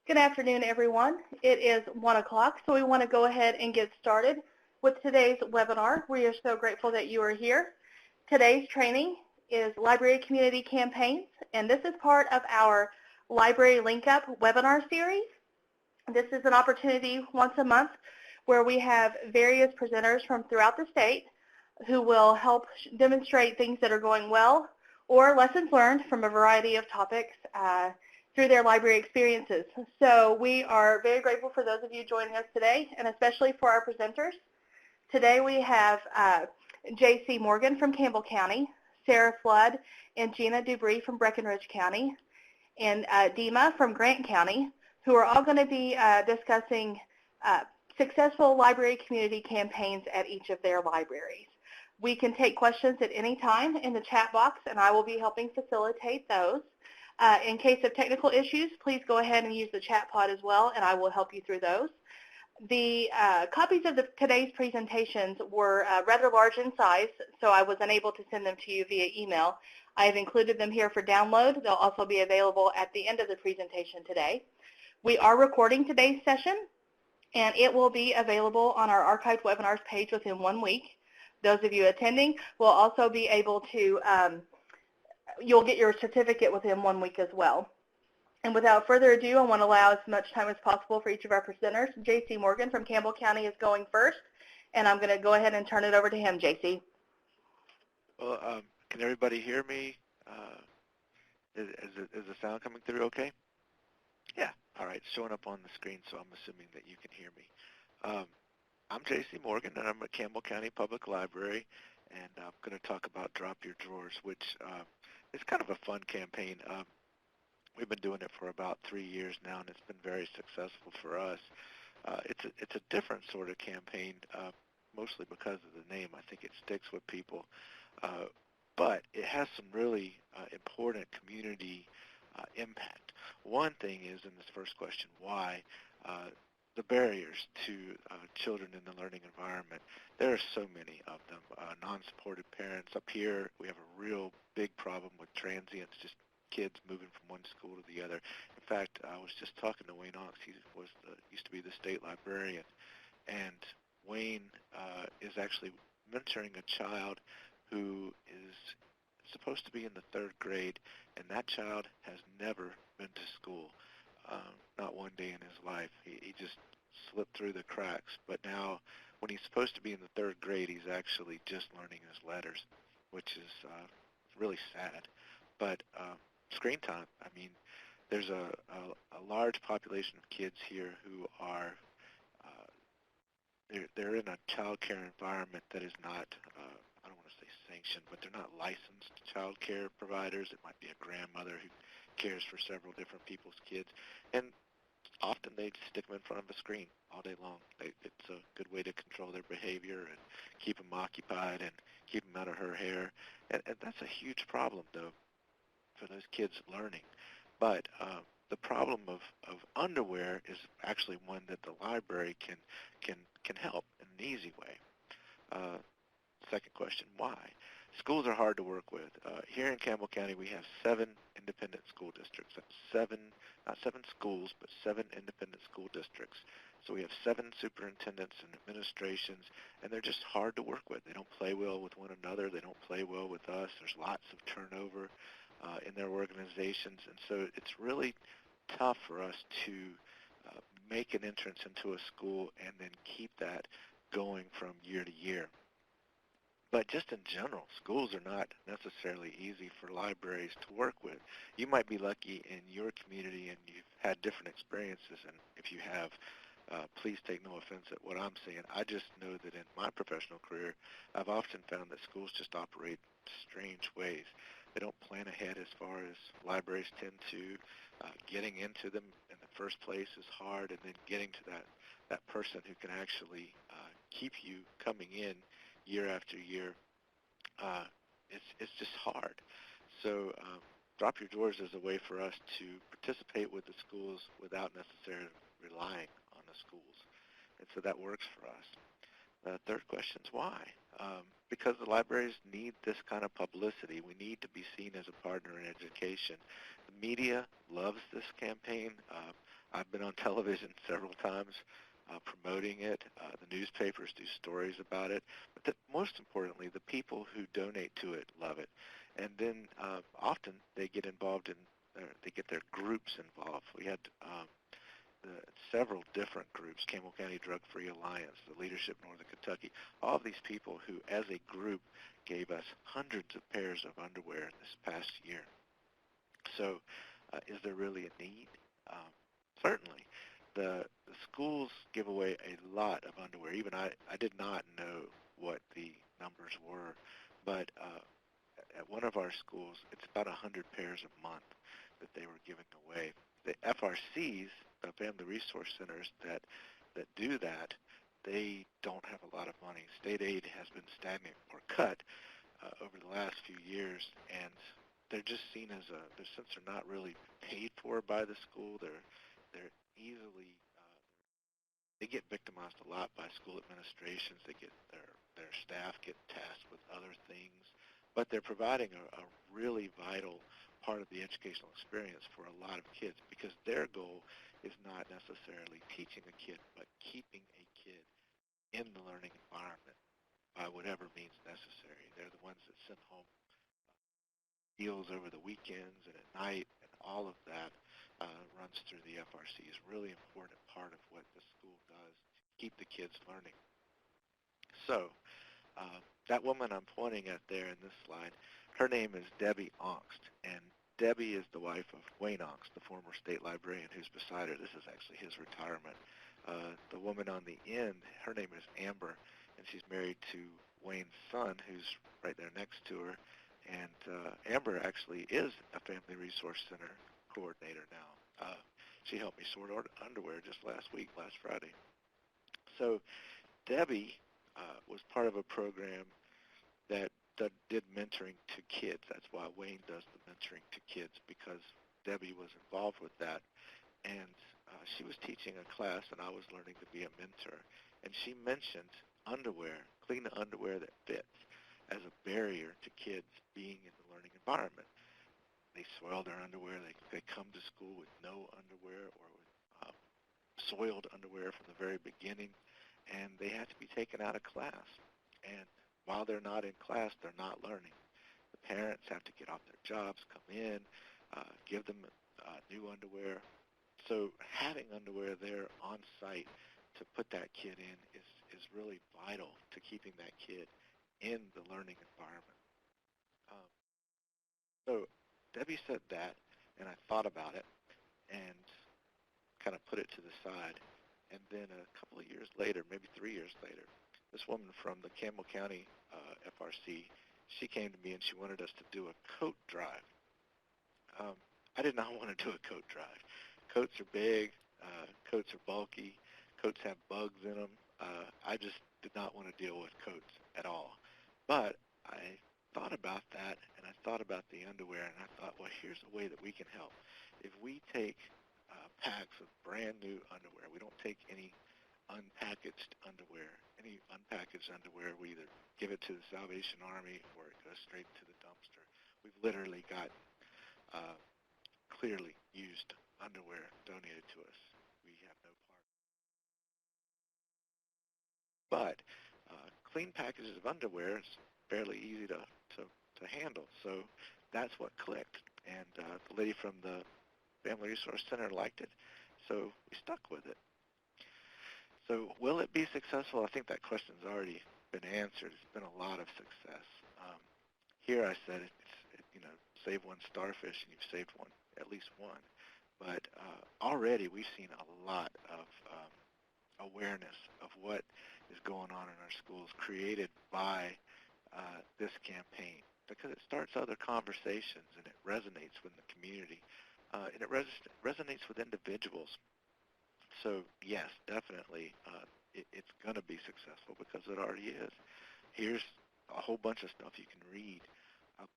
Good afternoon, everyone. It is 1 o'clock, so we want to go ahead and get started with today's webinar. We are so grateful that you are here. Today's training is Library Community Campaigns, and this is part of our Library Link Up webinar series. This is an opportunity once a month where we have various presenters from throughout the state who will help demonstrate things that are going well or lessons learned from a variety of topics through their library experiences. So we are very grateful for those of you joining us today, and especially for our presenters. Today we have J.C. Morgan from Campbell County, Sarah Flood and Gina Dubree from Breckenridge County, and Dima from Grant County, who are all going to be discussing successful library community campaigns at each of their libraries. We can take questions at any time in the chat box, and I will be helping facilitate those. In case of technical issues, please go ahead and use the chat pod as well, and I will help you through those. The copies of today's presentations were rather large in size, so I was unable to send them to you via email. I have included them here for download. They'll also be available at the end of the presentation today. We are recording today's session, and it will be available on our archived webinars page within 1 week. Those of you attending will also be able to you'll get your certificate within 1 week as well. And without further ado, I want to allow as much time as possible for each of our presenters. J.C. Morgan from Campbell County is going first, and I'm going to go ahead and turn it over to him, J.C. Well, can everybody hear me? Is the sound coming through okay? Yeah, all right, it's showing up on the screen, so I'm assuming that you can hear me. I'm J.C. Morgan, and I'm at Campbell County Public Library, and I'm going to talk about Drop Your Drawers, which is kind of a fun campaign. We've been doing it for about 3 years now, and it's been very successful for us. It's a different sort of campaign, mostly because of the name. I think it sticks with people. But it has some really important community impact. One thing is, in this first question, why, the barriers to children in the learning environment. There are so many of them. Non-supported parents. Up here, we have a real big problem with transients, just kids moving from one school to the other. In fact, I was just talking to Wayne Ox. He used to be the state librarian, and Wayne is actually mentoring a child who is supposed to be in the 3rd grade, and that child has never been to school. Not one day in his life. He just slipped through the cracks. But now, when he's supposed to be in the 3rd grade, he's actually just learning his letters, which is really sad. But screen time, I mean, there's a large population of kids here who are, they're in a child care environment that is not, I don't want to say sanctioned, but they're not licensed child care providers. It might be a grandmother who cares for several different people's kids, and often they stick them in front of a screen all day long. It's a good way to control their behavior and keep them occupied and keep them out of her hair, and that's a huge problem, though, for those kids learning. But the problem of underwear is actually one that the library can help in an easy way. Second question, why? Schools are hard to work with. Here in Campbell County, we have 7 independent school districts. That's not 7 schools, but 7 independent school districts. So we have 7 superintendents and administrations, and they're just hard to work with. They don't play well with one another. They don't play well with us. There's lots of turnover in their organizations, and so it's really tough for us to make an entrance into a school and then keep that going from year to year. But just in general, schools are not necessarily easy for libraries to work with. You might be lucky in your community and you've had different experiences, and if you have, please take no offense at what I'm saying. I just know that in my professional career, I've often found that schools just operate strange ways. They don't plan ahead as far as libraries tend to. Getting into them in the first place is hard, and then getting to that person who can actually keep you coming in year after year, it's just hard. So Drop Your Drawers is a way for us to participate with the schools without necessarily relying on the schools. And so that works for us. The third question is why? Because the libraries need this kind of publicity. We need to be seen as a partner in education. The media loves this campaign. I've been on television several times promoting it. The newspapers do stories about it. But most importantly, the people who donate to it love it. And then often they get involved in, they get their groups involved. We had several different groups, Campbell County Drug-Free Alliance, the Leadership Northern Kentucky, all of these people who, as a group, gave us hundreds of pairs of underwear this past year. So is there really a need? Certainly. The schools give away a lot of underwear. Even I did not know what the numbers were, but at one of our schools, it's about 100 pairs a month that they were giving away. The FRCs, the Family Resource Centers that do that, they don't have a lot of money. State aid has been stagnant or cut over the last few years, and they're just seen as since they're not really paid for by the school, they're easily they get victimized a lot by school administrations. They get their staff get tasked with other things, but they're providing a really vital part of the educational experience for a lot of kids, because their goal is not necessarily teaching a kid, but keeping a kid in the learning environment by whatever means necessary. They're the ones that send home meals over the weekends and at night, and all of that runs through the FRC. Is a really important part of what the school does to keep the kids learning. So that woman I'm pointing at there in this slide, her name is Debbie Ongst, and Debbie is the wife of Wayne Ongst, the former state librarian who's beside her. This is actually his retirement. The woman on the end, her name is Amber, and she's married to Wayne's son, who's right there next to her. And Amber actually is a Family Resource Center coordinator now. She helped me sort underwear just last Friday. So Debbie was part of a program that did mentoring to kids. That's why Wayne does the mentoring to kids, because Debbie was involved with that. And she was teaching a class, and I was learning to be a mentor. And she mentioned underwear, clean underwear that fits, as a barrier to kids being in the learning environment. They soil their underwear. They come to school with no underwear or with soiled underwear from the very beginning, and they have to be taken out of class. And while they're not in class, they're not learning. The parents have to get off their jobs, come in, give them new underwear. So having underwear there on site to put that kid in is really vital to keeping that kid in the learning environment. So Debbie said that, and I thought about it and kind of put it to the side. And then a couple of years later, maybe 3 years later, this woman from the Campbell County FRC, she came to me and she wanted us to do a coat drive. I did not want to do a coat drive. Coats are big, coats are bulky, coats have bugs in them. I just did not want to deal with coats at all. But I thought about that, and I thought about the underwear, and I thought, well, here's a way that we can help. If we take packs of brand new underwear, we don't take any unpackaged underwear. Any unpackaged underwear, we either give it to the Salvation Army or it goes straight to the dumpster. We've literally got clearly used underwear donated to us. We have no part. But clean packages of underwear is fairly easy to handle. So that's what clicked. And the lady from the Family Resource Center liked it, so we stuck with it. So will it be successful? I think that question's already been answered. It's been a lot of success. Here I said, save one starfish and you've saved one, at least one. But already we've seen a lot of awareness of what is going on in our schools created by this campaign, because it starts other conversations and it resonates with the community. And it resonates with individuals. So yes, definitely, it's going to be successful because it already is. Here's a whole bunch of stuff you can read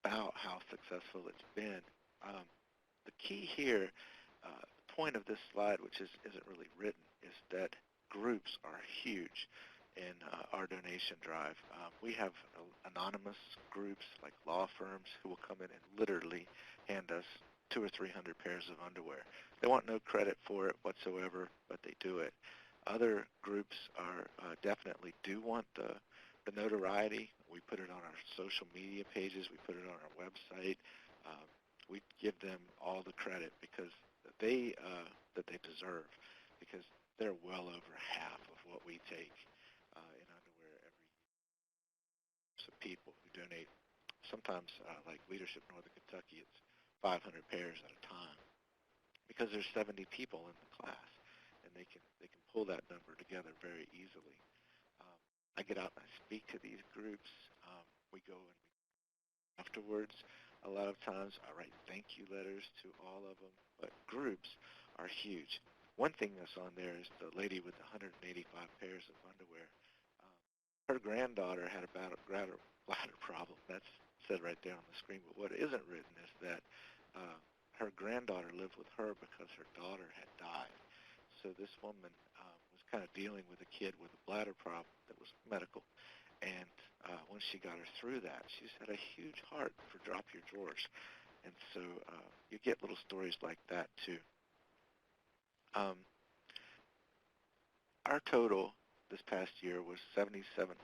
about how successful it's been. The key here, the point of this slide, which isn't really written, is that groups are huge in our donation drive. We have anonymous groups like law firms who will come in and literally hand us 200 or 300 pairs of underwear. They want no credit for it whatsoever, but they do it. Other groups are definitely do want the notoriety. We put it on our social media pages. We put it on our website. Um, we give them all the credit because they that they deserve, because they're well over half of what we take in underwear every year. So people who donate, sometimes like Leadership Northern Kentucky, it's 500 pairs at a time because there's 70 people in the class, and they can pull that number together very easily. Um, I get out and I speak to these groups. We go and afterwards. A lot of times I write thank you letters to all of them, but groups are huge. One thing that's on there is the lady with 185 pairs of underwear. Um, Her granddaughter had a bladder problem. That's said right there on the screen. But what isn't written is that her granddaughter lived with her because her daughter had died. So this woman was kind of dealing with a kid with a bladder problem that was medical. And once she got her through that, she's had a huge heart for Drop Your Drawers. And so you get little stories like that, too. Um, our total this past year was 7,700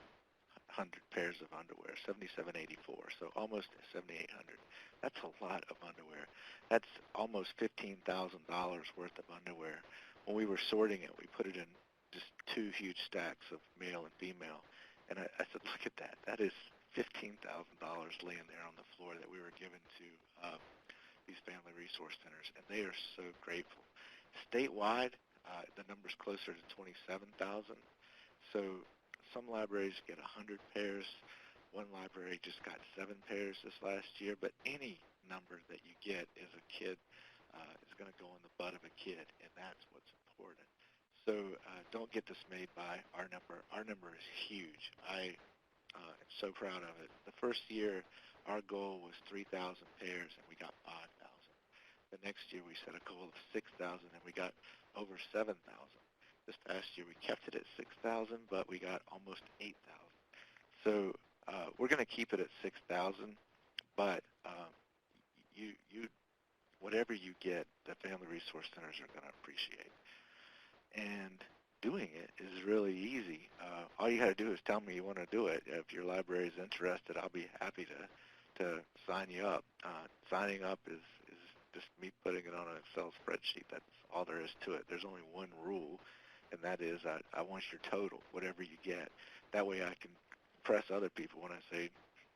pairs of underwear, 7,784, so almost 7,800. That's a lot of underwear. That's almost $15,000 worth of underwear. When we were sorting it, we put it in just two huge stacks of male and female. And I said, look at that. That is $15,000 laying there on the floor that we were given to these family resource centers, and they are so grateful. Statewide, the number's closer to 27,000. So some libraries get 100 pairs. One library just got 7 pairs this last year, but any number that you get is a kid is going to go in the butt of a kid, and that's what's important. So don't get dismayed by our number. Our number is huge. I am so proud of it. The first year, our goal was 3,000 pairs, and we got 5,000. The next year, we set a goal of 6,000, and we got over 7,000. This past year, we kept it at 6,000, but we got almost 8,000. So we're going to keep it at 6,000, but you whatever you get, the family resource centers are going to appreciate. And doing it is really easy. All you got to do is tell me you want to do it. If your library is interested, I'll be happy to sign you up. Signing up is just me putting it on an Excel spreadsheet. That's all there is to it. There's only one rule, and that is I want your total, whatever you get. That way I can press other people when I say,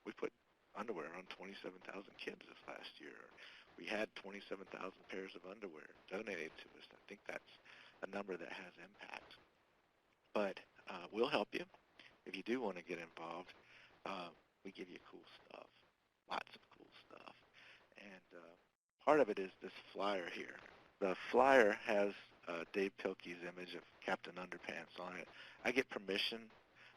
we put underwear on 27,000 kids this last year. We had 27,000 pairs of underwear donated to us. I think that's a number that has impact. But we'll help you. If you do want to get involved, we give you cool stuff, lots of cool stuff. And part of it is this flyer here. The flyer has Dave Pelkey's image of Captain Underpants on it. I get permission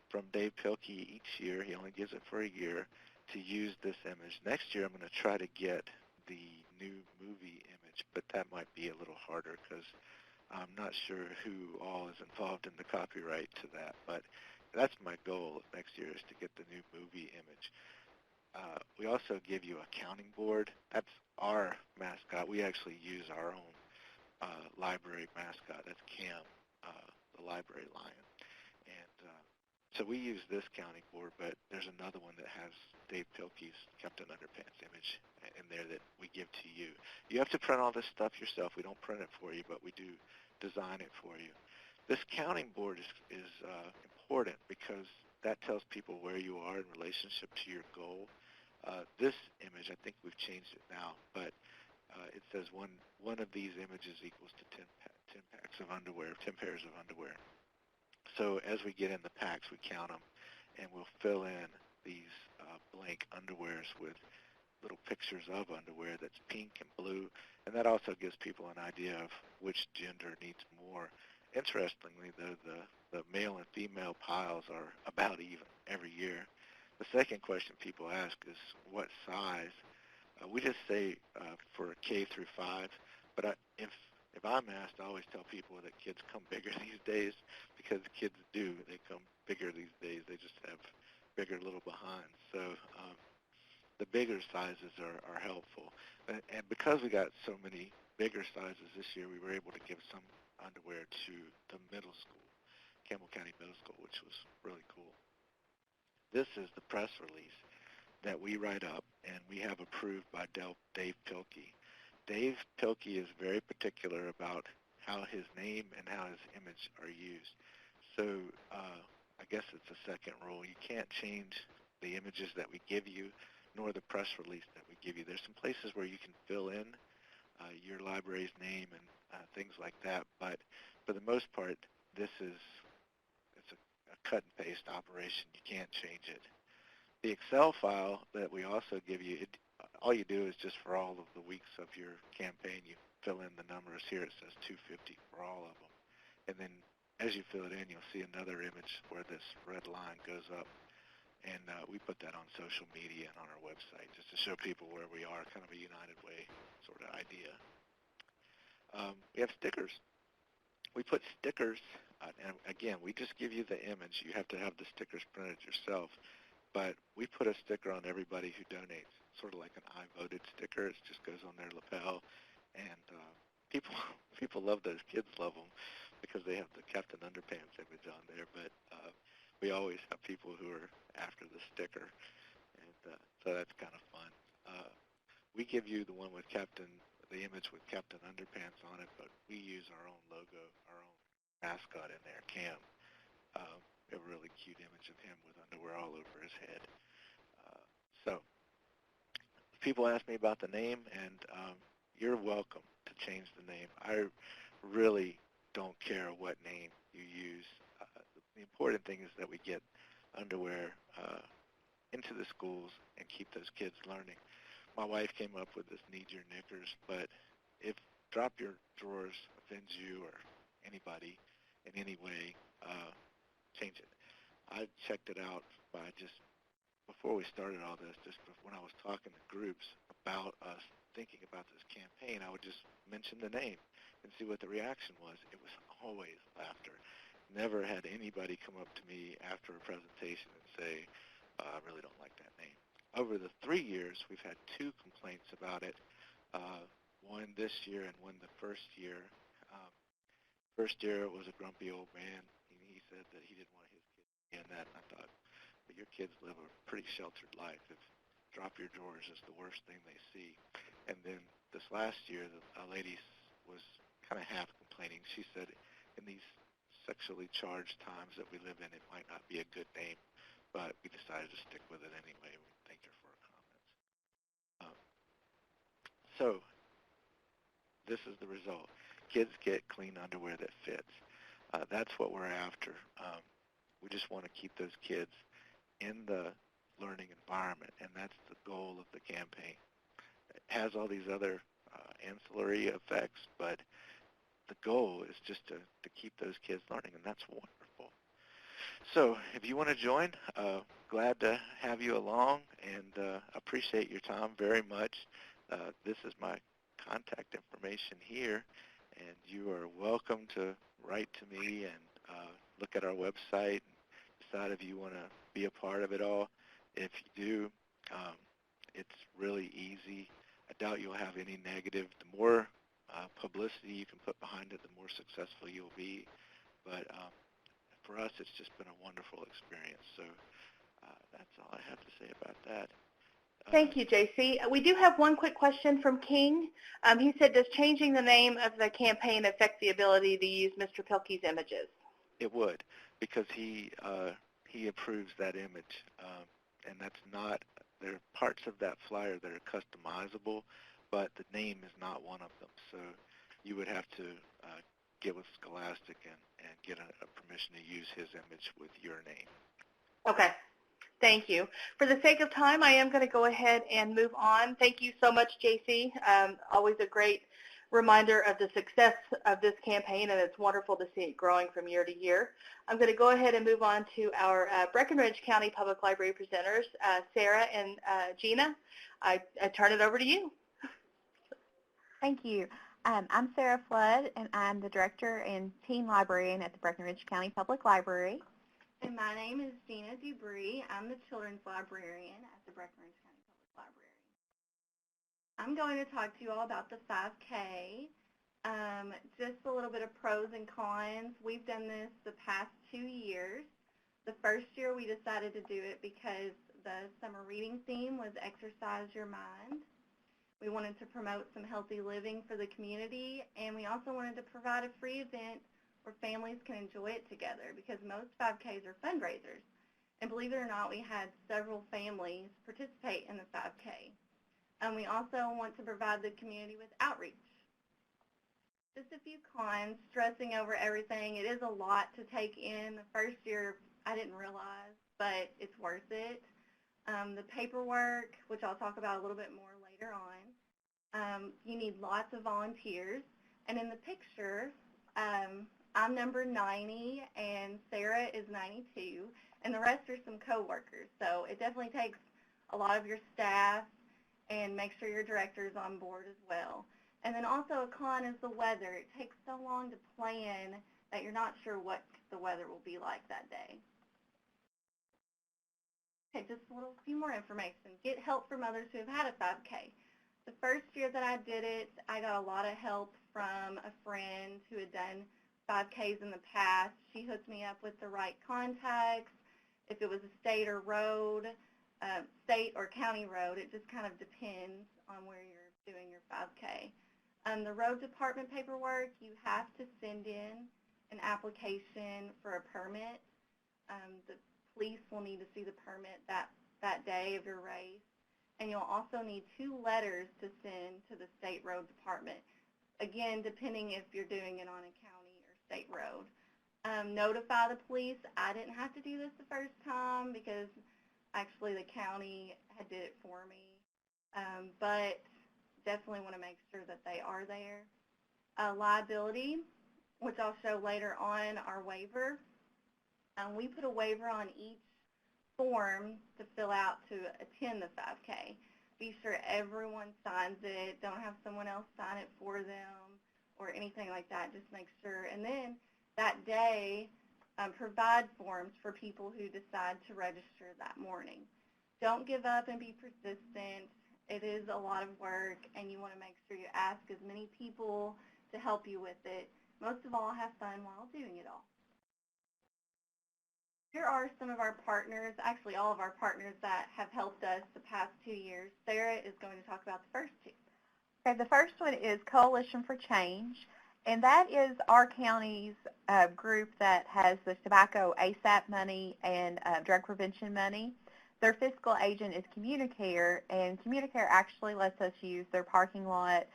from Dave Pelkey each year. He only gives it for a year to use this image. Next year I'm going to try to get the new movie image, but that might be a little harder because I'm not sure who all is involved in the copyright to that, but that's my goal next year is to get the new movie image. We also give you a counting board. That's our mascot. We actually use our own library mascot. That's Cam, the library lion. And so we use this counting board, but there's another one that has Dave Pelkey's Captain Underpants image in there that we give to you. You have to print all this stuff yourself. We don't print it for you, but we do design it for you. This counting board is important because that tells people where you are in relationship to your goal. This image, I think we've changed it now, but it says one of these images equals to 10 packs of underwear, 10 pairs of underwear. So as we get in the packs, we count them, and we'll fill in these blank underwears with little pictures of underwear that's pink and blue, and that also gives people an idea of which gender needs more. Interestingly, though, the male and female piles are about even every year. The second question people ask is what size. We just say for K through 5, but if I'm asked, I always tell people that kids come bigger these days because kids do. They come bigger these days. They just have bigger little behinds. So the bigger sizes are helpful. And because we got so many bigger sizes this year, we were able to give some underwear to the middle school, Campbell County Middle School, which was really cool. This is the press release that we write up and we have approved by Dave Pelkey. Dave Pelkey is very particular about how his name and how his image are used. So I guess it's a second rule. You can't change the images that we give you, nor the press release that we give you. There's some places where you can fill in your library's name and things like that, but for the most part, it's a cut and paste operation. You can't change it. The Excel file that we also give you, all you do is just for all of the weeks of your campaign, you fill in the numbers. Here it says 250 for all of them. And then as you fill it in, you'll see another image where this red line goes up. And we put that on social media and on our website just to show people where we are, kind of a United Way sort of idea. We have stickers. We put stickers, and again, we just give you the image. You have to have the stickers printed yourself. But we put a sticker on everybody who donates, sort of like an I voted sticker. It just goes on their lapel. And people love those. Kids love them because they have the Captain Underpants image on there. But we always have people who are after the sticker. And so that's kind of fun. We give you the one with the image with Captain Underpants on it, but we use our own logo, our own mascot in there, Cam. A really cute image of him with underwear all over his head. So people ask me about the name, and you're welcome to change the name. I really don't care what name you use. The important thing is that we get underwear into the schools and keep those kids learning. My wife came up with this Need Your Knickers, but if Drop Your Drawers offends you or anybody in any way, change it. I checked it out by before we started all this, when I was talking to groups about us thinking about this campaign, I would just mention the name and see what the reaction was. It was always laughter. Never had anybody come up to me after a presentation and say, I really don't like that name. Over the 3 years, we've had 2 complaints about it, one this year and one the first year. First year it was a grumpy old man. He said that he didn't want his kids to be in that, and I thought, but your kids live a pretty sheltered life. If Drop Your Drawers is the worst thing they see. And then this last year, a lady was kind of half complaining. She said, in these sexually charged times that we live in, it might not be a good name, but we decided to stick with it anyway. We thanked her for her comments. So this is the result. Kids get clean underwear that fits. That's what we're after. We just want to keep those kids in the learning environment, and that's the goal of the campaign. It has all these other ancillary effects, but the goal is just to keep those kids learning, and that's wonderful. So if you want to join, glad to have you along, and appreciate your time very much. This is my contact information here, and you are welcome to write to me and look at our website and decide if you want to be a part of it all. If you do, it's really easy. I doubt you'll have any negative. The more publicity you can put behind it, the more successful you'll be. But for us, it's just been a wonderful experience. So that's all I have to say about that. Thank you, JC. We do have one quick question from King. He said, does changing the name of the campaign affect the ability to use Mr. Pelkey's images? It would, because he approves that image, and that's not, there are parts of that flyer that are customizable, but the name is not one of them. So you would have to get with Scholastic and get a permission to use his image with your name. Okay. Thank you. For the sake of time, I am going to go ahead and move on. Thank you so much, JC. Always a great reminder of the success of this campaign, and it's wonderful to see it growing from year to year. I'm going to go ahead and move on to our Breckinridge County Public Library presenters, Sarah and Gina. I turn it over to you. Thank you. I'm Sarah Flood, and I'm the Director and Teen Librarian at the Breckinridge County Public Library. And my name is Gina Dubree. I'm the Children's Librarian at the Breckinridge County Public I'm going to talk to you all about the 5K. Just a little bit of pros and cons. We've done this the past 2 years. The first year we decided to do it because the summer reading theme was Exercise Your Mind. We wanted to promote some healthy living for the community, and we also wanted to provide a free event where families can enjoy it together because most 5Ks are fundraisers. And believe it or not, we had several families participate in the 5K. We also want to provide the community with outreach. Just a few cons, stressing over everything. It is a lot to take in. The first year I didn't realize, but it's worth it. The paperwork, which I'll talk about a little bit more later on. You need lots of volunteers. And in the picture, I'm number 90 and Sarah is 92, and the rest are some coworkers. So it definitely takes a lot of your staff, and make sure your director is on board as well. And then also a con is the weather. It takes so long to plan that you're not sure what the weather will be like that day. Okay, just a few more information. Get help from others who have had a 5K. The first year that I did it, I got a lot of help from a friend who had done 5Ks in the past. She hooked me up with the right contacts. If it was a state or county road, it just kind of depends on where you're doing your 5K. The road department paperwork, you have to send in an application for a permit. The police will need to see the permit that day of your race. And you'll also need 2 letters to send to the state road department, again, depending if you're doing it on a county or state road. Notify the police. I didn't have to do this the first time because actually the county had did it for me, but definitely want to make sure that they are there. Liability, which I'll show later on our waiver. We put a waiver on each form to fill out to attend the 5K. Be sure everyone signs it. Don't have someone else sign it for them or anything like that. Just make sure. And then that day, provide forms for people who decide to register that morning. Don't give up and be persistent. It is a lot of work, and you want to make sure you ask as many people to help you with it. Most of all, have fun while doing it all. Here are some of our partners, actually all of our partners that have helped us the past 2 years. Sarah is going to talk about the first 2. Okay, the first one is Coalition for Change, and that is our county's group that has the tobacco ASAP money and drug prevention money. Their fiscal agent is Communicare, and Communicare actually lets us use their parking lot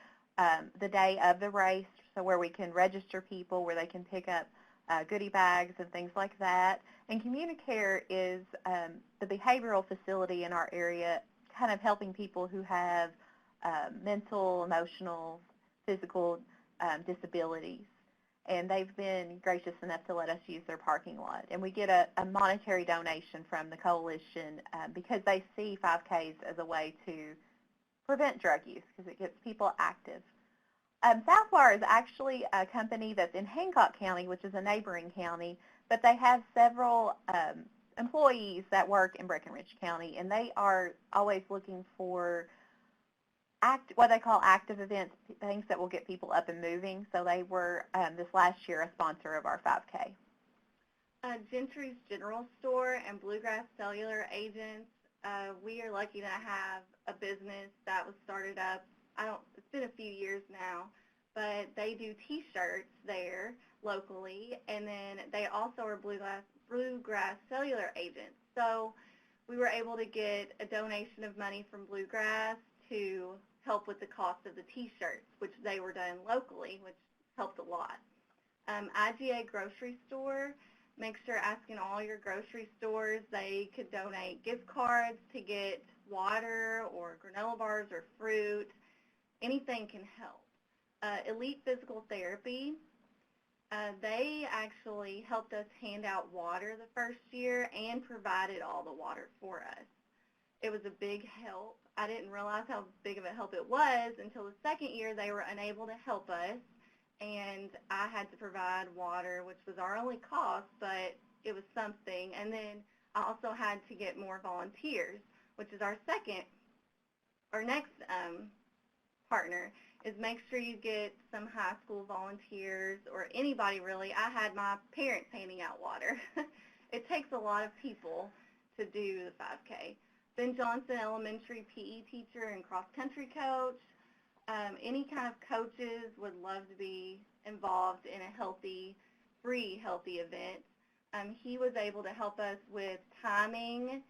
the day of the race, so where we can register people, where they can pick up goodie bags and things like that. And Communicare is the behavioral facility in our area, kind of helping people who have mental, emotional, physical disabilities. And they've been gracious enough to let us use their parking lot. And we get a monetary donation from the coalition because they see 5Ks as a way to prevent drug use because it gets people active. Southwire is actually a company that's in Hancock County, which is a neighboring county, but they have several employees that work in Breckinridge County, and they are always looking for what they call active events, things that will get people up and moving. So they were, this last year, a sponsor of our 5K. Gentry's General Store and Bluegrass Cellular Agents, we are lucky to have a business that was started up, it's been a few years now, but they do T-shirts there locally, and then they also are Bluegrass Cellular Agents. So we were able to get a donation of money from Bluegrass to help with the cost of the T-shirts, which they were done locally, which helped a lot. Iga Grocery Store, make sure asking all your grocery stores, they could donate gift cards to get water or granola bars or fruit. Anything can help. Elite Physical Therapy, they actually helped us hand out water the first year and provided all the water for us. It was a big help. I didn't realize how big of a help it was until the second year they were unable to help us, and I had to provide water, which was our only cost, but it was something. And then I also had to get more volunteers, which is our next partner is make sure you get some high school volunteers or anybody really. I had my parents handing out water. It takes a lot of people to do the 5K. Ben Johnson Elementary PE teacher and cross-country coach. Any kind of coaches would love to be involved in a free healthy event. He was able to help us with timing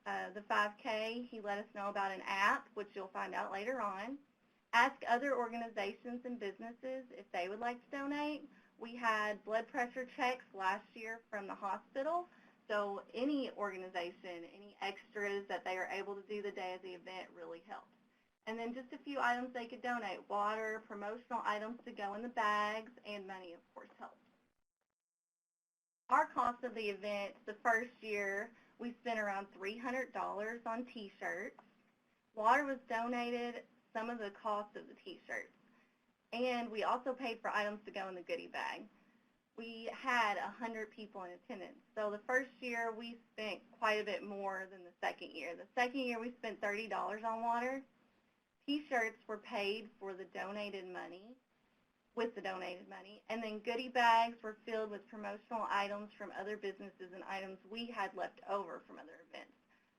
the 5K. He let us know about an app, which you'll find out later on. Ask other organizations and businesses if they would like to donate. We had blood pressure checks last year from the hospital, so any organization, any extras that they are able to do the day of the event really helps. And then just a few items they could donate: water, promotional items to go in the bags, and money, of course, helps. Our cost of the event, the first year, we spent around $300 on T-shirts. Water was donated, some of the cost of the T-shirts. And we also paid for items to go in the goodie bag. We had 100 people in attendance. So the first year, we spent quite a bit more than the second year. The second year, we spent $30 on water. T-shirts were paid for the donated money, with the donated money, and then goodie bags were filled with promotional items from other businesses and items we had left over from other events.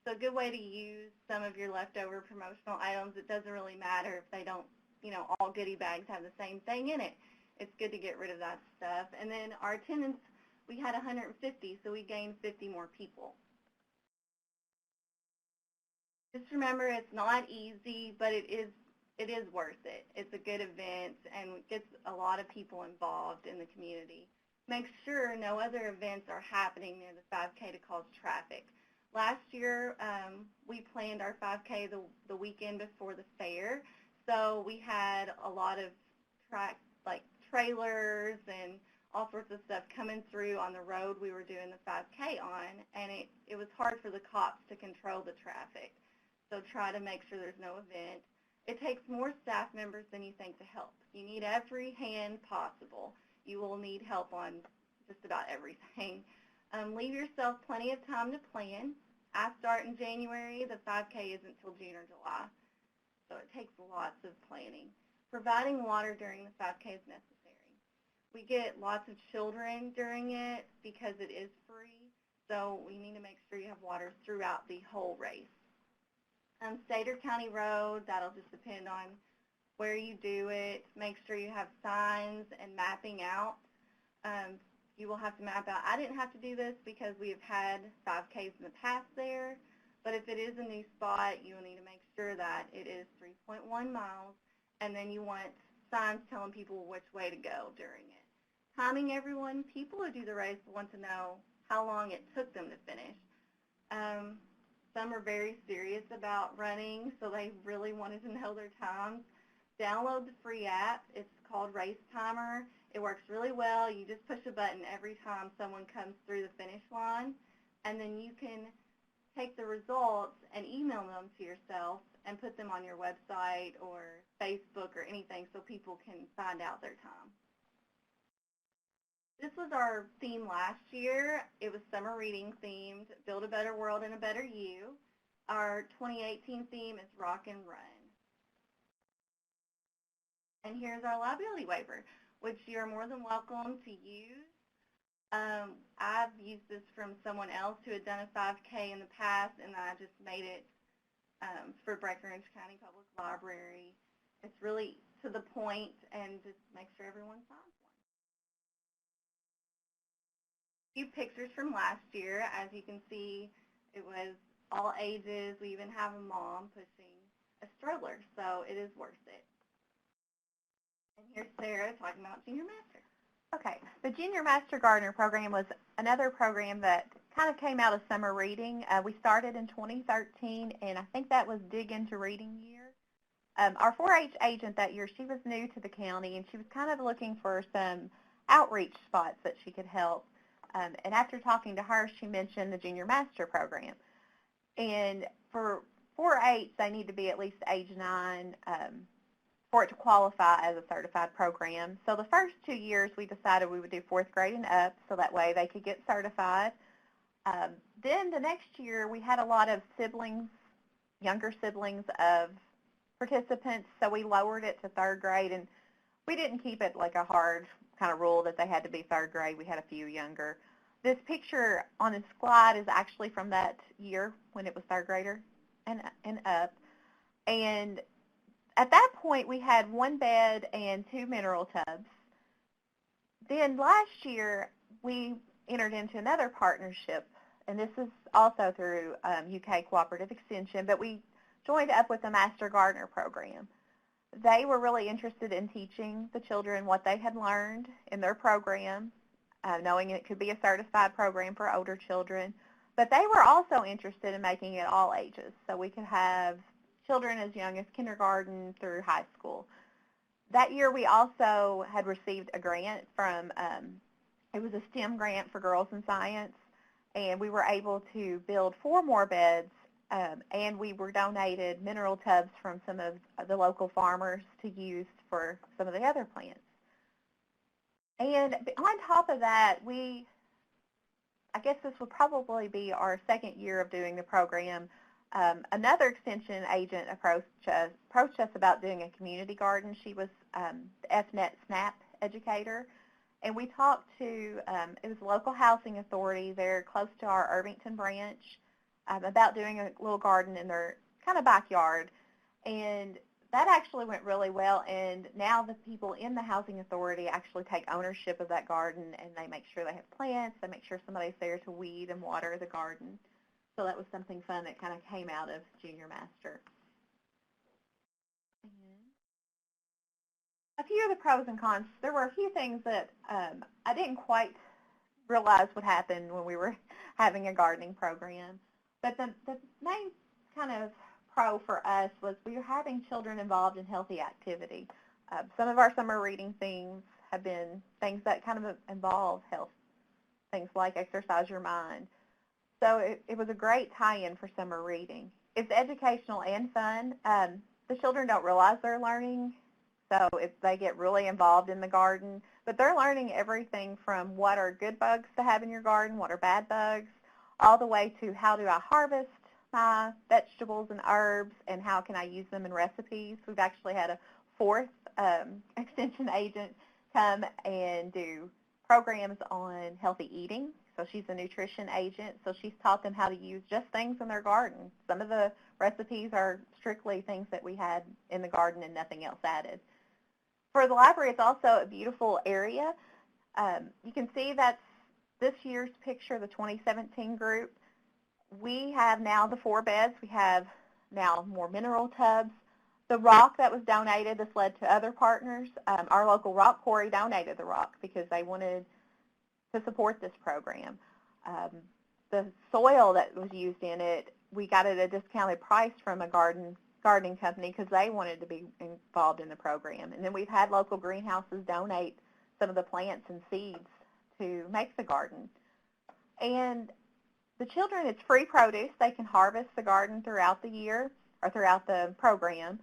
So a good way to use some of your leftover promotional items. It doesn't really matter if they don't, all goodie bags have the same thing in it. It's good to get rid of that stuff. And then our attendance, we had 150, so we gained 50 more people. Just remember, it's not easy, but it is worth it. It's a good event and gets a lot of people involved in the community. Make sure no other events are happening near the 5K to cause traffic. Last year, we planned our 5K the weekend before the fair, so we had a lot of trailers and all sorts of stuff coming through on the road we were doing the 5K on, and it was hard for the cops to control the traffic. So try to make sure there's no event. It takes more staff members than you think to help. You need every hand possible. You will need help on just about everything. Leave yourself plenty of time to plan. I start in January. The 5K isn't until June or July, so it takes lots of planning. Providing water during the 5K is necessary. We get lots of children during it because it is free, so we need to make sure you have water throughout the whole race. State or county road, that'll just depend on where you do it. Make sure you have signs and mapping out. You will have to map out. I didn't have to do this because we have had 5Ks in the past there, but if it is a new spot, you will need to make sure that it is 3.1 miles, and then you want signs telling people which way to go during it. Timing everyone. People who do the race want to know how long it took them to finish. Some are very serious about running, so they really wanted to know their times. Download the free app. It's called Race Timer. It works really well. You just push a button every time someone comes through the finish line, and then you can take the results and email them to yourself and put them on your website or Facebook or anything so people can find out their time. This was our theme last year. It was summer reading themed, Build a Better World and a Better You. Our 2018 theme is Rock and Run. And here's our liability waiver, which you're more than welcome to use. I've used this from someone else who had done a 5K in the past, and I just made it for Breckinridge County Public Library. It's really to the point, and just make sure everyone signs one. Few pictures from last year. As you can see, it was all ages. We even have a mom pushing a stroller, so it is worth it. And here's Sarah talking about Junior Master. Okay, the Junior Master Gardener program was another program that kind of came out of summer reading. We started in 2013, and I think that was Dig Into Reading year. Our 4-H agent that year, she was new to the county, and she was kind of looking for some outreach spots that she could help. And after talking to her, she mentioned the Junior Master program. And for 4-H, they need to be at least age 9 for it to qualify as a certified program. So the first 2 years, we decided we would do 4th grade and up, so that way they could get certified. Then the next year, we had a lot of siblings, younger siblings of participants, so we lowered it to third grade, and we didn't keep it like a hard kind of rule that they had to be third grade. We had a few younger. This picture on the slide is actually from that year when it was third grader and up. And at that point, we had one bed and 2 mineral tubs. Then last year, we entered into another partnership, and this is also through UK Cooperative Extension, but we joined up with the Master Gardener program. They were really interested in teaching the children what they had learned in their program, knowing it could be a certified program for older children, but they were also interested in making it all ages, so we could have children as young as kindergarten through high school. That year we also had received a grant from, it was a STEM grant for girls in science, and we were able to build 4 more beds, and we were donated mineral tubs from some of the local farmers to use for some of the other plants. And on top of that, I guess this would probably be our second year of doing the program. Another extension agent approached us about doing a community garden. She was the FNet SNAP educator, and we talked to, it was a local housing authority there close to our Irvington branch, about doing a little garden in their kind of backyard. And that actually went really well, and now the people in the housing authority actually take ownership of that garden, and they make sure they have plants, they make sure somebody's there to weed and water the garden. So that was something fun that kind of came out of Junior Master. A few of the pros and cons, there were a few things that I didn't quite realize would happen when we were having a gardening program. But the main kind of pro for us was we were having children involved in healthy activity. Some of our summer reading themes have been things that kind of involve health, things like exercise your mind. So it was a great tie-in for summer reading. It's educational and fun. The children don't realize they're learning, so they get really involved in the garden. But they're learning everything from what are good bugs to have in your garden, what are bad bugs, all the way to how do I harvest my vegetables and herbs, and how can I use them in recipes. We've actually had a 4th extension agent come and do programs on healthy eating. So she's a nutrition agent, so she's taught them how to use just things in their garden. Some of the recipes are strictly things that we had in the garden and nothing else added. For the library, it's also a beautiful area. You can see that's this year's picture, the 2017 group. We have now the 4 beds. We have now more mineral tubs. The rock that was donated, this led to other partners. Our local rock quarry donated the rock because they wanted to support this program. The soil that was used in it, we got it at a discounted price from a gardening company because they wanted to be involved in the program. And then we've had local greenhouses donate some of the plants and seeds to make the garden. And the children, it's free produce. They can harvest the garden throughout the year or throughout the program.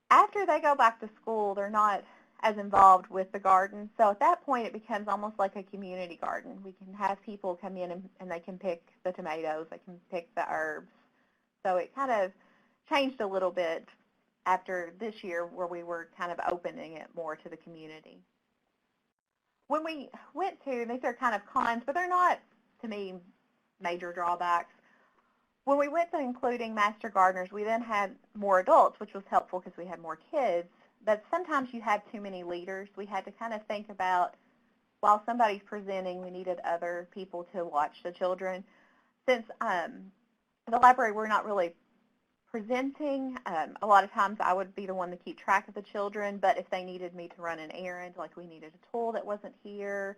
After they go back to school, they're not as involved with the garden. So at that point, it becomes almost like a community garden. We can have people come in and they can pick the tomatoes, they can pick the herbs. So it kind of changed a little bit after this year where we were kind of opening it more to the community. When we went to, these are kind of cons, but they're not, to me, major drawbacks. When we went to including master gardeners, we then had more adults, which was helpful because we had more kids. But sometimes you had too many leaders. We had to kind of think about, while somebody's presenting, we needed other people to watch the children. Since the library, we're not really presenting, a lot of times I would be the one to keep track of the children, but if they needed me to run an errand, like we needed a tool that wasn't here,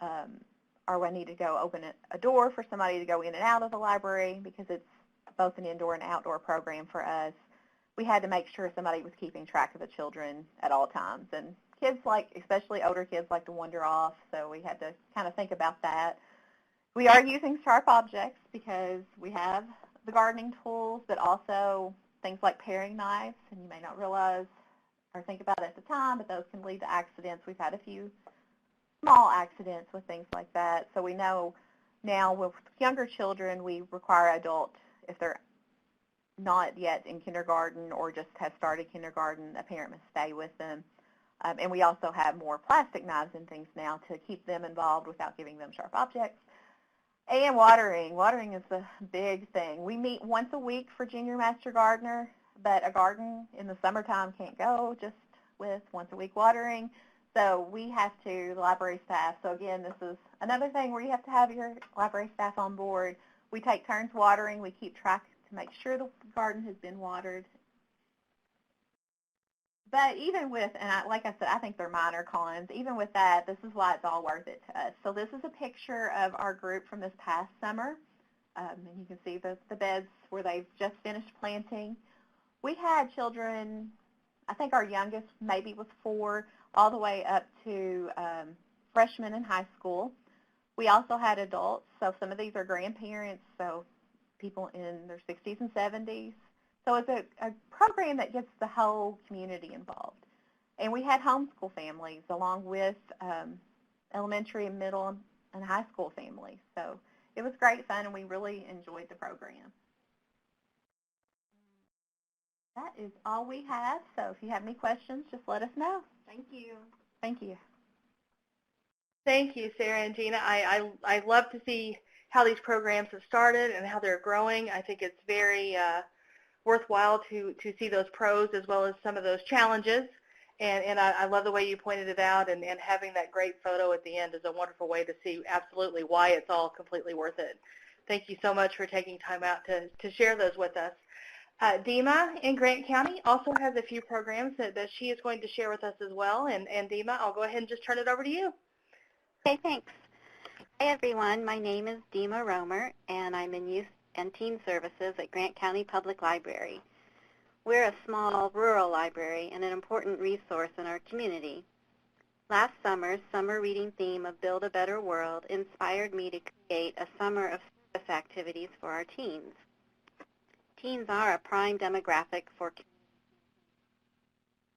or I need to go open a door for somebody to go in and out of the library, because it's both an indoor and outdoor program for us, we had to make sure somebody was keeping track of the children at all times. And kids, especially older kids, like to wander off, so we had to kind of think about that. We are using sharp objects because we have the gardening tools, but also things like paring knives, and you may not realize or think about it at the time, but those can lead to accidents. We've had a few small accidents with things like that. So we know now with younger children, we require adults, if they're not yet in kindergarten or just has started kindergarten, a parent must stay with them. And we also have more plastic knives and things now to keep them involved without giving them sharp objects. And watering. Watering is the big thing. We meet once a week for Junior Master Gardener, but a garden in the summertime can't go just with once a week watering. So we have to, the library staff, so again, this is another thing where you have to have your library staff on board. We take turns watering. We keep track to make sure the garden has been watered. But even with, and like I said, I think they're minor cons, even with that, this is why it's all worth it to us. So this is a picture of our group from this past summer. And you can see the beds where they've just finished planting. We had children, I think our youngest maybe was 4, all the way up to freshmen in high school. We also had adults, so some of these are grandparents, so people in their 60s and 70s. So it's a program that gets the whole community involved. And we had homeschool families along with elementary and middle and high school families. So it was great fun, and we really enjoyed the program. That is all we have. So if you have any questions, just let us know. Thank you. Thank you. Thank you, Sarah and Gina. I love to see how these programs have started and how they're growing. I think it's very worthwhile to see those pros as well as some of those challenges. And I love the way you pointed it out, and having that great photo at the end is a wonderful way to see absolutely why it's all completely worth it. Thank you so much for taking time out to share those with us. Dima in Grant County also has a few programs that she is going to share with us as well. And Dima, I'll go ahead and just turn it over to you. Okay, thanks. Hi, everyone. My name is Dima Romer, and I'm in Youth and Teen Services at Grant County Public Library. We're a small rural library and an important resource in our community. Last summer's summer reading theme of Build a Better World inspired me to create a summer of service activities for our teens. Teens are a prime demographic for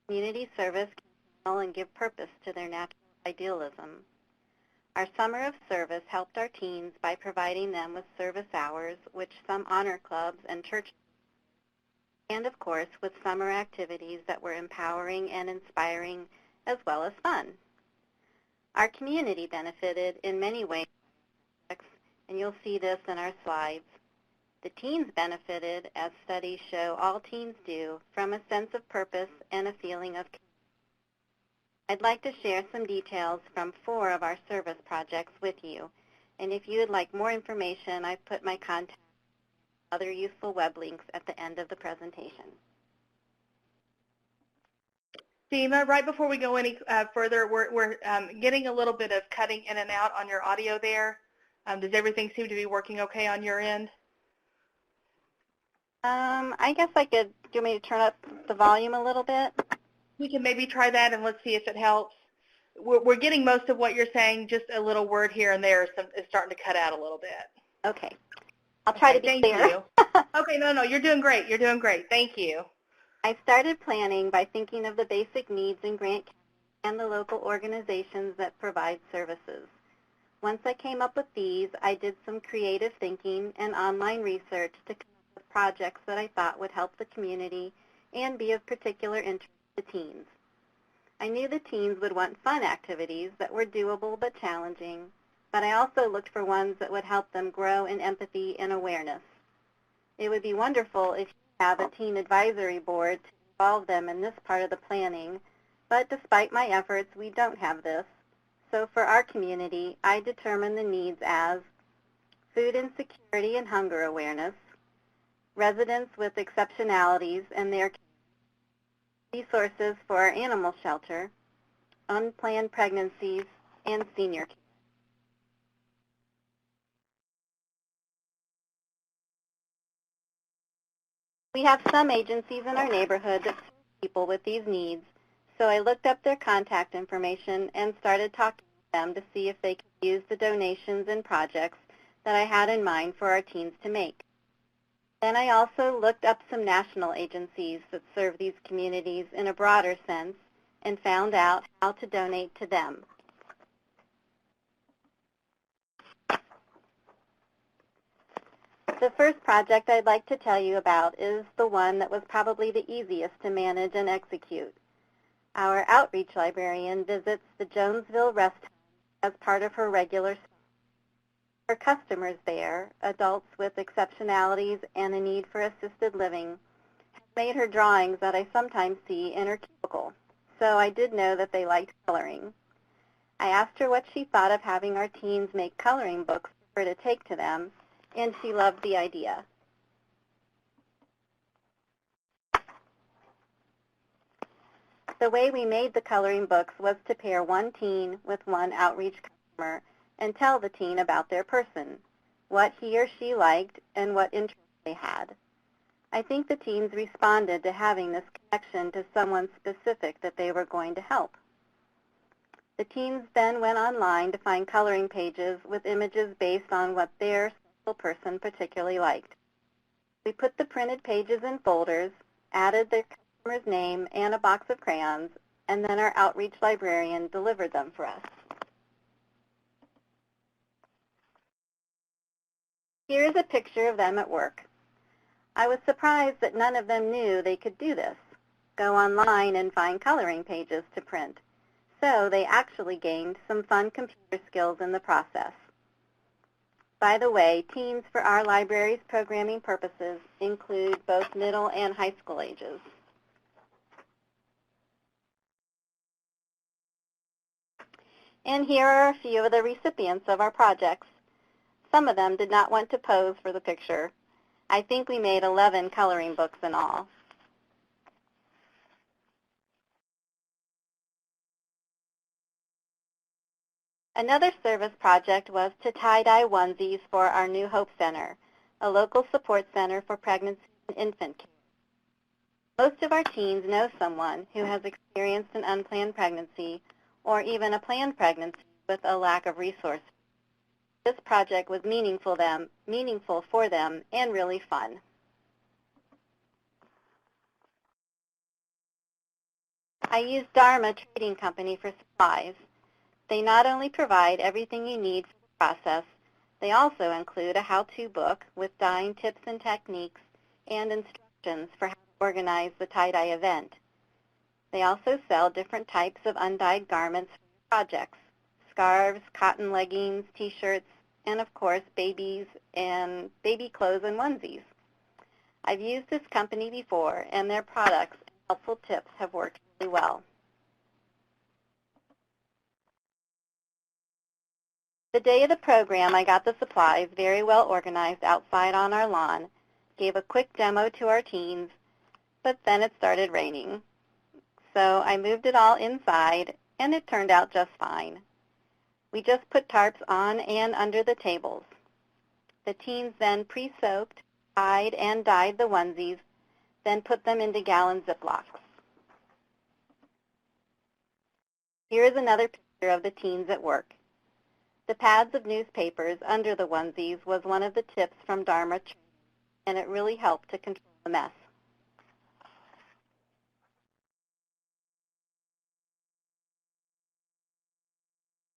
community service and give purpose to their natural idealism. Our summer of service helped our teens by providing them with service hours, which some honor clubs and churches, and of course with summer activities that were empowering and inspiring as well as fun. Our community benefited in many ways, and you'll see this in our slides. The teens benefited, as studies show all teens do, from a sense of purpose and a feeling of community. I'd like to share some details from 4 of our service projects with you. And if you would like more information, I've put my contact and other useful web links at the end of the presentation. Dima, right before we go any further, we're getting a little bit of cutting in and out on your audio there. Does everything seem to be working okay on your end? I guess I could, do you want me to turn up the volume a little bit? We can maybe try that, and let's see if it helps. We're getting most of what you're saying, just a little word here and there is starting to cut out a little bit. Okay. I'll try to be thank clear. You. Okay, no, you're doing great. You're doing great. Thank you. I started planning by thinking of the basic needs in Grant County and the local organizations that provide services. Once I came up with these, I did some creative thinking and online research to come up with projects that I thought would help the community and be of particular interest to teens. I knew the teens would want fun activities that were doable but challenging, but I also looked for ones that would help them grow in empathy and awareness. It would be wonderful if you have a teen advisory board to involve them in this part of the planning, but despite my efforts, we don't have this. So for our community, I determined the needs as food insecurity and hunger awareness, residents with exceptionalities and their resources for our animal shelter, unplanned pregnancies, and senior care. We have some agencies in our neighborhood that serve people with these needs, so I looked up their contact information and started talking to them to see if they could use the donations and projects that I had in mind for our teens to make. Then I also looked up some national agencies that serve these communities in a broader sense and found out how to donate to them. The first project I'd like to tell you about is the one that was probably the easiest to manage and execute. Our outreach librarian visits the Jonesville Rest House as part of her regular schedule. Her customers there, adults with exceptionalities and a need for assisted living, have made her drawings that I sometimes see in her cubicle, so I did know that they liked coloring. I asked her what she thought of having our teens make coloring books for her to take to them, and she loved the idea. The way we made the coloring books was to pair one teen with one outreach customer and tell the teen about their person, what he or she liked, and what interests they had. I think the teens responded to having this connection to someone specific that they were going to help. The teens then went online to find coloring pages with images based on what their special person particularly liked. We put the printed pages in folders, added their customer's name and a box of crayons, and then our outreach librarian delivered them for us. Here is a picture of them at work. I was surprised that none of them knew they could do this, go online and find coloring pages to print. So they actually gained some fun computer skills in the process. By the way, teens for our library's programming purposes include both middle and high school ages. And here are a few of the recipients of our projects. Some of them did not want to pose for the picture. I think we made 11 coloring books in all. Another service project was to tie-dye onesies for our New Hope Center, a local support center for pregnancy and infant care. Most of our teens know someone who has experienced an unplanned pregnancy or even a planned pregnancy with a lack of resources. This project was meaningful for them and really fun. I used Dharma Trading Company for supplies. They not only provide everything you need for the process, they also include a how-to book with dyeing tips and techniques and instructions for how to organize the tie-dye event. They also sell different types of undyed garments for projects, scarves, cotton leggings, t-shirts, and of course baby clothes and onesies. I've used this company before, and their products and helpful tips have worked really well. The day of the program, I got the supplies very well organized outside on our lawn, gave a quick demo to our teens, but then it started raining. So I moved it all inside, and it turned out just fine. We just put tarps on and under the tables. The teens then pre-soaked, tied, and dyed the onesies, then put them into gallon Ziplocs. Here is another picture of the teens at work. The pads of newspapers under the onesies was one of the tips from Dharma, and it really helped to control the mess.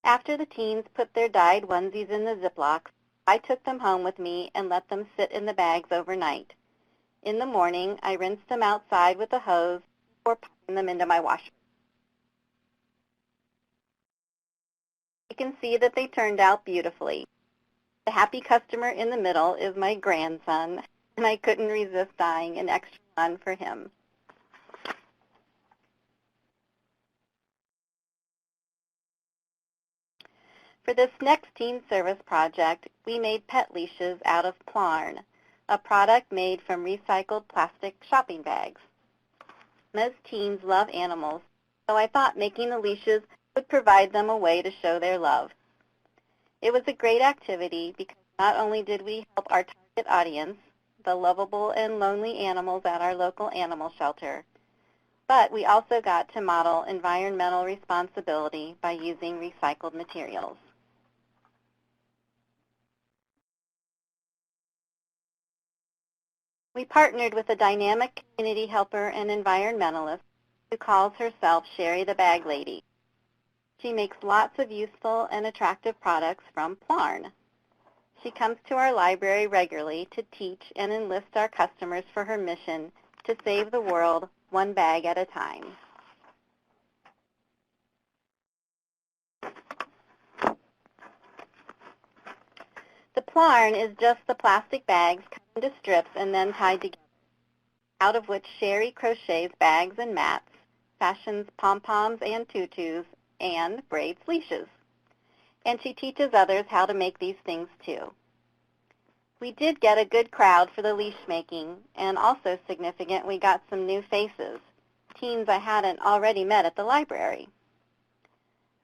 After the teens put their dyed onesies in the Ziplocs, I took them home with me and let them sit in the bags overnight. In the morning, I rinsed them outside with a hose before popping them into my washer. You can see that they turned out beautifully. The happy customer in the middle is my grandson, and I couldn't resist dyeing an extra one for him. For this next teen service project, we made pet leashes out of Plarn, a product made from recycled plastic shopping bags. Most teens love animals, so I thought making the leashes would provide them a way to show their love. It was a great activity because not only did we help our target audience, the lovable and lonely animals at our local animal shelter, but we also got to model environmental responsibility by using recycled materials. We partnered with a dynamic community helper and environmentalist who calls herself Sherry the Bag Lady. She makes lots of useful and attractive products from Plarn. She comes to our library regularly to teach and enlist our customers for her mission to save the world one bag at a time. The plarn is just the plastic bags cut into strips and then tied together, out of which Sherry crochets bags and mats, fashions pom-poms and tutus, and braids leashes. And she teaches others how to make these things too. We did get a good crowd for the leash making, and also significant, we got some new faces, teens I hadn't already met at the library.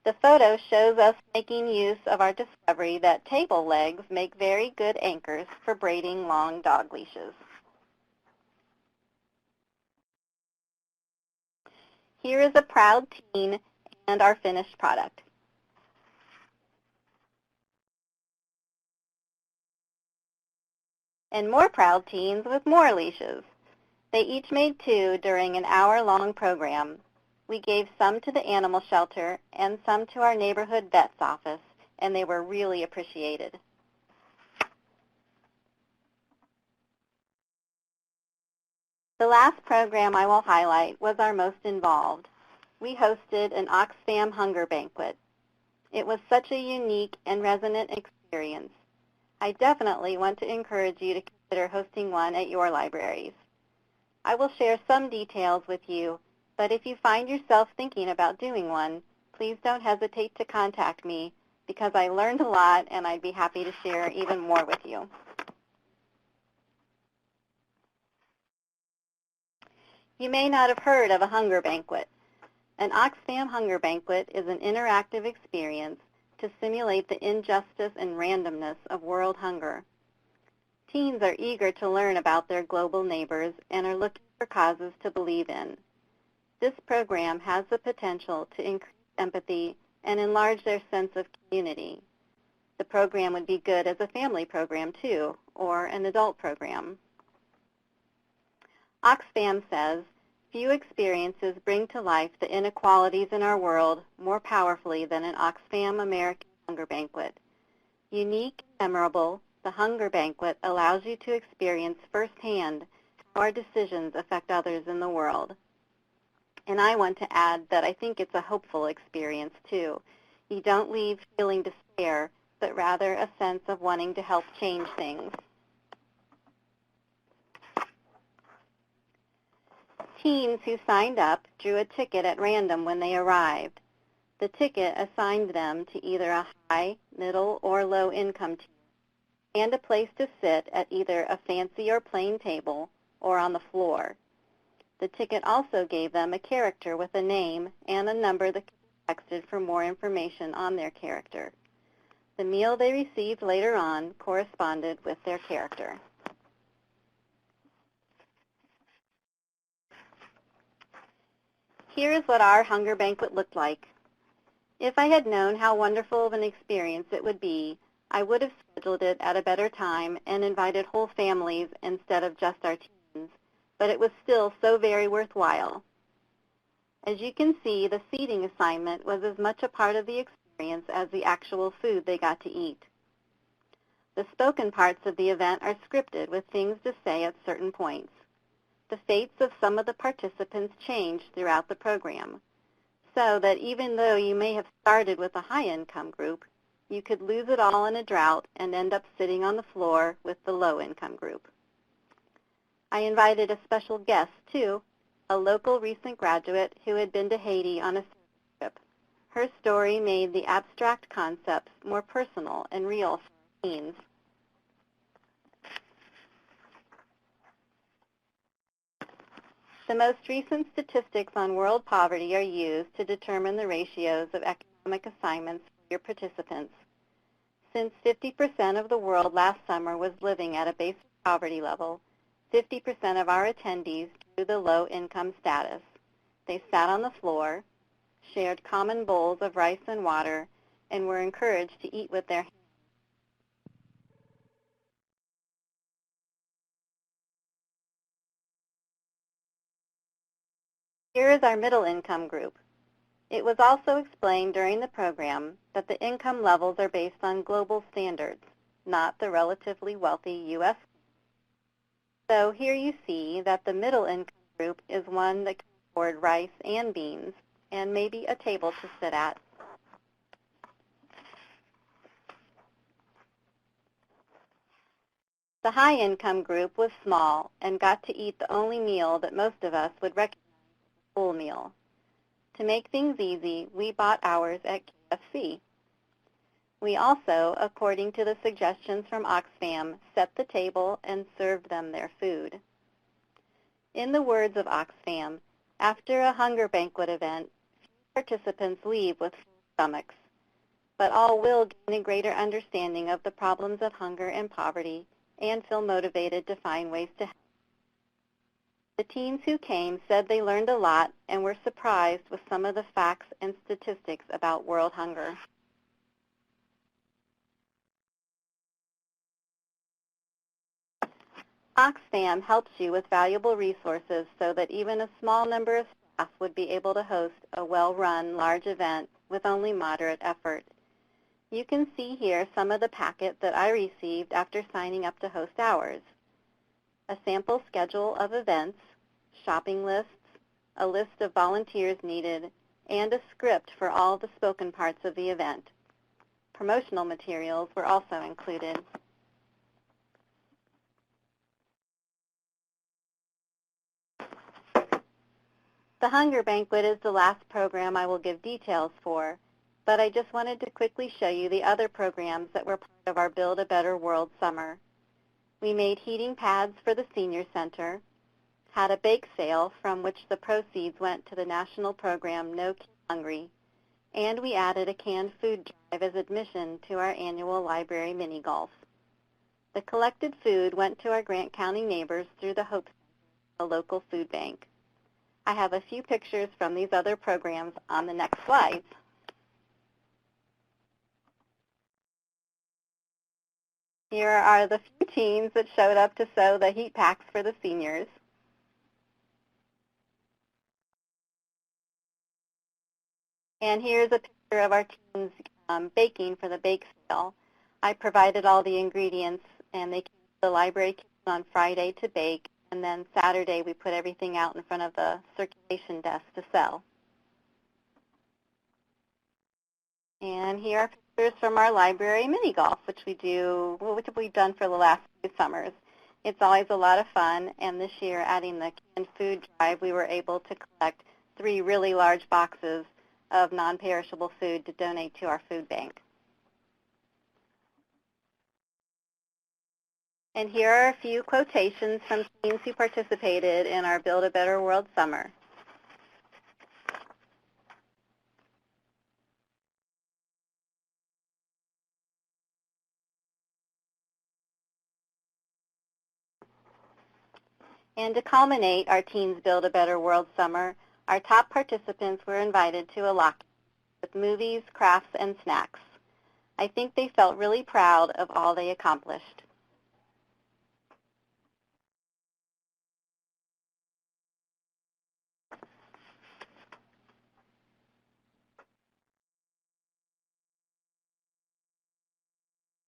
The photo shows us making use of our discovery that table legs make very good anchors for braiding long dog leashes. Here is a proud teen and our finished product. And more proud teens with more leashes. They each made 2 during an hour-long program. We gave some to the animal shelter and some to our neighborhood vet's office, and they were really appreciated. The last program I will highlight was our most involved. We hosted an Oxfam hunger banquet. It was such a unique and resonant experience. I definitely want to encourage you to consider hosting one at your libraries. I will share some details with you, but if you find yourself thinking about doing one, please don't hesitate to contact me because I learned a lot and I'd be happy to share even more with you. You may not have heard of a hunger banquet. An Oxfam hunger banquet is an interactive experience to simulate the injustice and randomness of world hunger. Teens are eager to learn about their global neighbors and are looking for causes to believe in. This program has the potential to increase empathy and enlarge their sense of community. The program would be good as a family program too, or an adult program. Oxfam says, few experiences bring to life the inequalities in our world more powerfully than an Oxfam American Hunger Banquet. Unique and memorable, the Hunger Banquet allows you to experience firsthand how our decisions affect others in the world. And I want to add that I think it's a hopeful experience too. You don't leave feeling despair, but rather a sense of wanting to help change things. Teens who signed up drew a ticket at random when they arrived. The ticket assigned them to either a high, middle, or low income tier and a place to sit at either a fancy or plain table or on the floor. The ticket also gave them a character with a name and a number that could be texted for more information on their character. The meal they received later on corresponded with their character. Here is what our hunger banquet looked like. If I had known how wonderful of an experience it would be, I would have scheduled it at a better time and invited whole families instead of just our teens, but it was still so very worthwhile. As you can see, the seating assignment was as much a part of the experience as the actual food they got to eat. The spoken parts of the event are scripted with things to say at certain points. The fates of some of the participants changed throughout the program, so that even though you may have started with a high-income group, you could lose it all in a drought and end up sitting on the floor with the low-income group. I invited a special guest, too, a local recent graduate who had been to Haiti on a trip. Her story made the abstract concepts more personal and real for teens. The most recent statistics on world poverty are used to determine the ratios of economic assignments for your participants. Since 50% of the world last summer was living at a basic poverty level, 50% of our attendees drew the low-income status. They sat on the floor, shared common bowls of rice and water, and were encouraged to eat with their hands. Here is our middle-income group. It was also explained during the program that the income levels are based on global standards. not the relatively wealthy U.S. So here you see that the middle income group is one that can afford rice and beans and maybe a table to sit at. The high-income group was small and got to eat the only meal that most of us would recognize as a full meal. To make things easy, we bought ours at KFC. We also, according to the suggestions from Oxfam, set the table and served them their food. In the words of Oxfam, after a hunger banquet event, few participants leave with full stomachs, but all will gain a greater understanding of the problems of hunger and poverty and feel motivated to find ways to help. The teens who came said they learned a lot and were surprised with some of the facts and statistics about world hunger. Oxfam helps you with valuable resources so that even a small number of staff would be able to host a well-run, large event with only moderate effort. You can see here some of the packet that I received after signing up to host ours. A sample schedule of events, shopping lists, a list of volunteers needed, and a script for all the spoken parts of the event. Promotional materials were also included. The Hunger Banquet is the last program I will give details for, but I just wanted to quickly show you the other programs that were part of our Build a Better World Summer. We made heating pads for the Senior Center, had a bake sale from which the proceeds went to the national program No Kid Hungry, and we added a canned food drive as admission to our annual library mini-golf. The collected food went to our Grant County neighbors through the Hope Center, a local food bank. I have a few pictures from these other programs on the next slides. Here are the few teens that showed up to sew the heat packs for the seniors. And here's a picture of our teens baking for the bake sale. I provided all the ingredients, and they came to the library kitchen on Friday to bake, and then Saturday we put everything out in front of the circulation desk to sell. And here are pictures from our library mini golf, which we've done for the last few summers. It's always a lot of fun, and this year, adding the canned food drive, we were able to collect 3 really large boxes of non-perishable food to donate to our food bank. And here are a few quotations from teens who participated in our Build a Better World Summer. And to culminate our Teens Build a Better World Summer, our top participants were invited to a lock with movies, crafts, and snacks. I think they felt really proud of all they accomplished.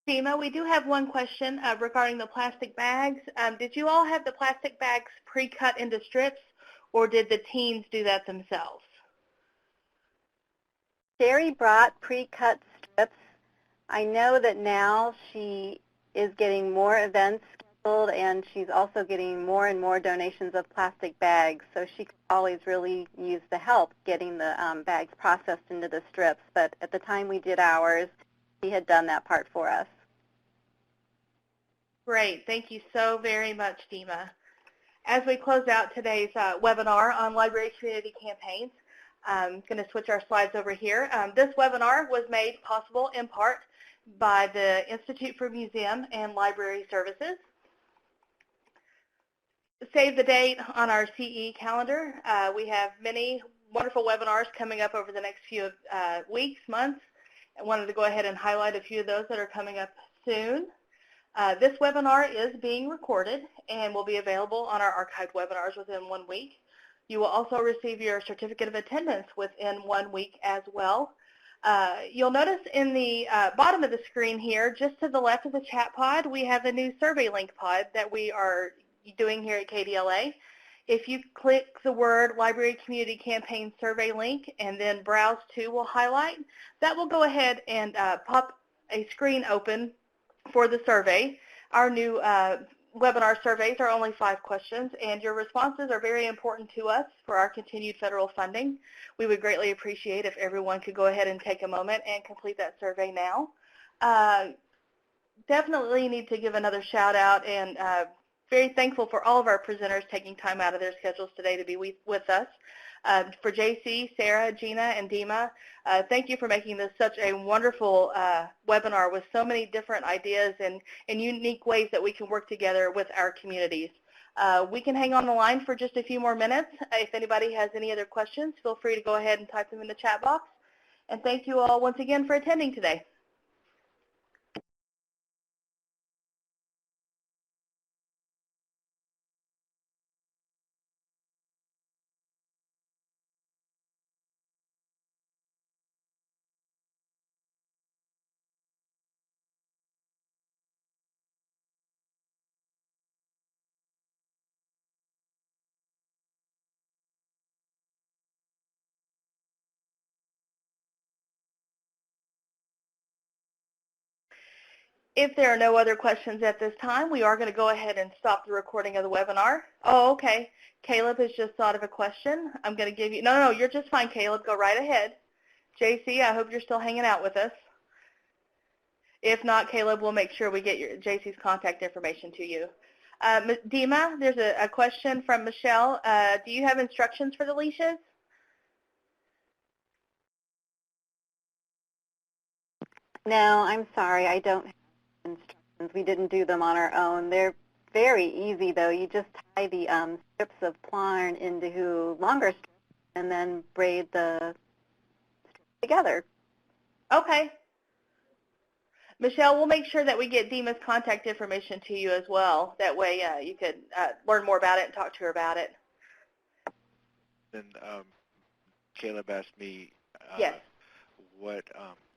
Dima, we do have one question regarding the plastic bags. Did you all have the plastic bags pre-cut into strips, or did the teens do that themselves? Sherry brought pre-cut strips. I know that now she is getting more events scheduled, and she's also getting more and more donations of plastic bags, so she could always really use the help getting the bags processed into the strips. But at the time we did ours, she had done that part for us. Great. Thank you so very much, Dima. As we close out today's webinar on library community campaigns, I'm going to switch our slides over here. This webinar was made possible in part by the Institute for Museum and Library Services. Save the date on our CE calendar. We have many wonderful webinars coming up over the next few weeks, months. I wanted to go ahead and highlight a few of those that are coming up soon. This webinar is being recorded and will be available on our archived webinars within 1 week. You will also receive your certificate of attendance within 1 week as well. You'll notice in the bottom of the screen here, just to the left of the chat pod, we have a new survey link pod that we are doing here at KDLA. If you click the word Library Community Campaign Survey link and then Browse to will highlight, that will go ahead and pop a screen open for the survey. Our new webinar surveys are only 5 questions, and your responses are very important to us for our continued federal funding. We would greatly appreciate if everyone could go ahead and take a moment and complete that survey now. Definitely need to give another shout out and very thankful for all of our presenters taking time out of their schedules today to be with us. For JC, Sarah, Gina, and Dima, thank you for making this such a wonderful webinar with so many different ideas and unique ways that we can work together with our communities. We can hang on the line for just a few more minutes. If anybody has any other questions, feel free to go ahead and type them in the chat box. And thank you all once again for attending today. If there are no other questions at this time, we are going to go ahead and stop the recording of the webinar. Oh, okay. Caleb has just thought of a question. I'm going to give you, no, you're just fine, Caleb. Go right ahead. JC, I hope you're still hanging out with us. If not, Caleb, we'll make sure we get JC's contact information to you. Dima, there's a question from Michelle. Do you have instructions for the leashes? No, I'm sorry. I don't have instructions. We didn't do them on our own. They're very easy, though. You just tie the strips of yarn into longer strips and then braid the strips together. Okay. Michelle, we'll make sure that we get Dima's contact information to you as well. That way you could learn more about it and talk to her about it. Then Caleb asked me yes.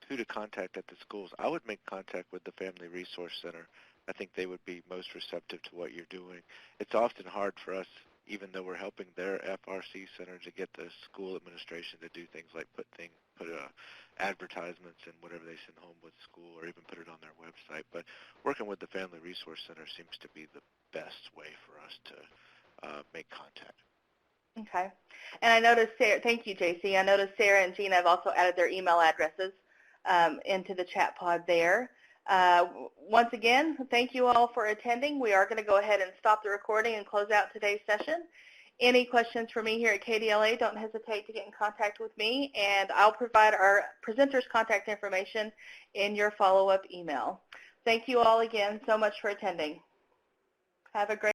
Who to contact at the schools. I would make contact with the Family Resource Center. I think they would be most receptive to what you're doing. It's often hard for us, even though we're helping their FRC center, to get the school administration to do things like put advertisements in whatever they send home with school, or even put it on their website. But working with the Family Resource Center seems to be the best way for us to make contact. Okay. And I noticed Sarah, thank you, JC. I noticed Sarah and Gina have also added their email addresses into the chat pod there. Once again, thank you all for attending. We are going to go ahead and stop the recording and close out today's session. Any questions for me here at KDLA, don't hesitate to get in contact with me, and I'll provide our presenters' contact information in your follow-up email. Thank you all again so much for attending. Have a great